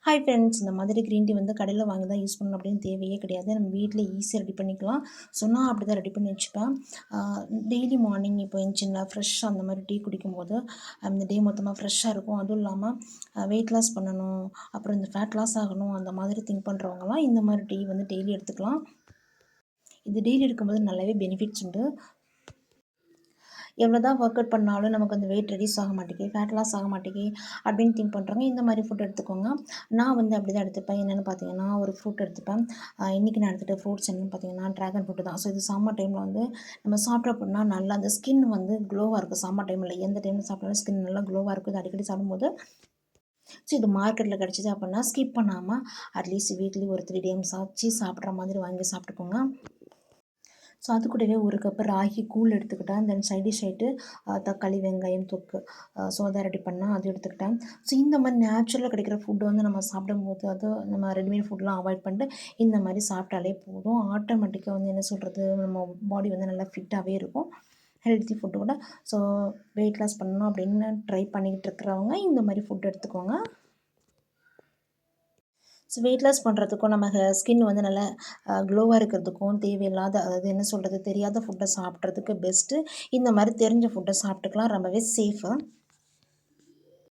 Hi friends, இந்த மாதிரி green tea வந்து கடையில் வாங்கி தான் யூஸ் பண்ணணும் அப்படின்னு தேவையே கிடையாது. நம்ம வீட்டில் ஈஸியாக ரெடி பண்ணிக்கலாம். ஸோ நான் அப்படி தான் ரெடி பண்ணி வச்சுப்பேன். டெய்லி மார்னிங் இப்போ எந்திரிச்சேன்னா ஃப்ரெஷ்ஷாக அந்த மாதிரி டீ குடிக்கும்போது அந்த டே மொத்தமாக ஃப்ரெஷ்ஷாக இருக்கும். அதுவும் இல்லாமல் வெயிட் லாஸ் பண்ணணும், அப்புறம் இந்த ஃபேட் லாஸ் ஆகணும், அந்த மாதிரி திங்க் பண்ணுறவங்கலாம் இந்த மாதிரி டீ வந்து டெய்லி எடுத்துக்கலாம். இது டெய்லி எடுக்கும்போது நல்லாவே பெனிஃபிட்ஸ் உண்டு. எவ்வளோ தான் ஒர்க் அவுட் பண்ணாலும் நமக்கு அந்த வெயிட் ரெடியூஸ் ஆக மாட்டேங்குது, ஃபேட் லாஸ் ஆக மாட்டேங்குது அப்படின்னு திங்க் பண்ணுறவங்க இந்த மாதிரி ஃபுட் எடுத்துக்கோங்க. நான் வந்து அப்படி தான் எடுத்துப்பேன். என்னென்னு பார்த்தீங்கன்னா, ஒரு ஃப்ரூட் எடுத்துப்பேன். இன்றைக்கி நான் எடுத்துகிட்ட ஃப்ரூட்ஸ் என்னென்னு பார்த்தீங்கன்னா ட்ராகன் ஃப்ரூட்டு தான். ஸோ இது சம்மர் டைமில் வந்து நம்ம சாப்பிட்ற அப்படின்னா நல்லா அந்த ஸ்கின் வந்து க்ளோவாக இருக்கும். சம்மர் டைமில் எந்த டைமில் சாப்பிட்டாலும் ஸ்கின் நல்லா க்ளோவாக இருக்குது. இது அடிக்கடி சாப்பிடும்போது ஸோ இது மார்க்கெட்டில் கிடச்சிது அப்படின்னா ஸ்கிப் பண்ணாமல் அட்லீஸ்ட் வீக்லி ஒரு 3 டைம்ஸ் ஆச்சு சாப்பிட்ற மாதிரி வாங்கி சாப்பிட்டுக்கோங்க. ஸோ அது கூடவே ஒரு கப்பு ராகி கூழ் எடுத்துக்கிட்டேன். தென் சைட் டிஷ் ஆகிட்டு தக்காளி, வெங்காயம் தொக்கு, ஸோ அதை ரெடி பண்ணேன், அது எடுத்துக்கிட்டேன். ஸோ இந்த மாதிரி நேச்சுரலாக கிடைக்கிற ஃபுட்டு வந்து நம்ம சாப்பிடும்போது அது நம்ம ரெடிமேட் ஃபுட்லாம் அவாய்ட் பண்ணிட்டு இந்த மாதிரி சாப்பிட்டாலே போதும். ஆட்டோமேட்டிக்காக வந்து என்ன சொல்கிறது, நம்ம பாடி வந்து நல்லா ஃபிட்டாகவே இருக்கும். ஹெல்த்தி ஃபுட்டோட. ஸோ வெயிட் லாஸ் பண்ணணும் அப்படின்னு ட்ரை பண்ணிக்கிட்டு இருக்கிறவங்க இந்த மாதிரி ஃபுட் எடுத்துக்கோங்க. ஸோ வெயிட் லாஸ் பண்ணுறதுக்கும் நம்ம ஸ்கின் வந்து நல்லா க்ளோவாக இருக்கிறதுக்கும் தேவையில்லாத, அதாவது என்ன சொல்கிறது, தெரியாத ஃபுட்டை சாப்பிட்றதுக்கு பெஸ்ட்டு இந்த மாதிரி தெரிஞ்ச ஃபுட்டை சாப்பிட்டுக்கலாம். ரொம்பவே சேஃபு.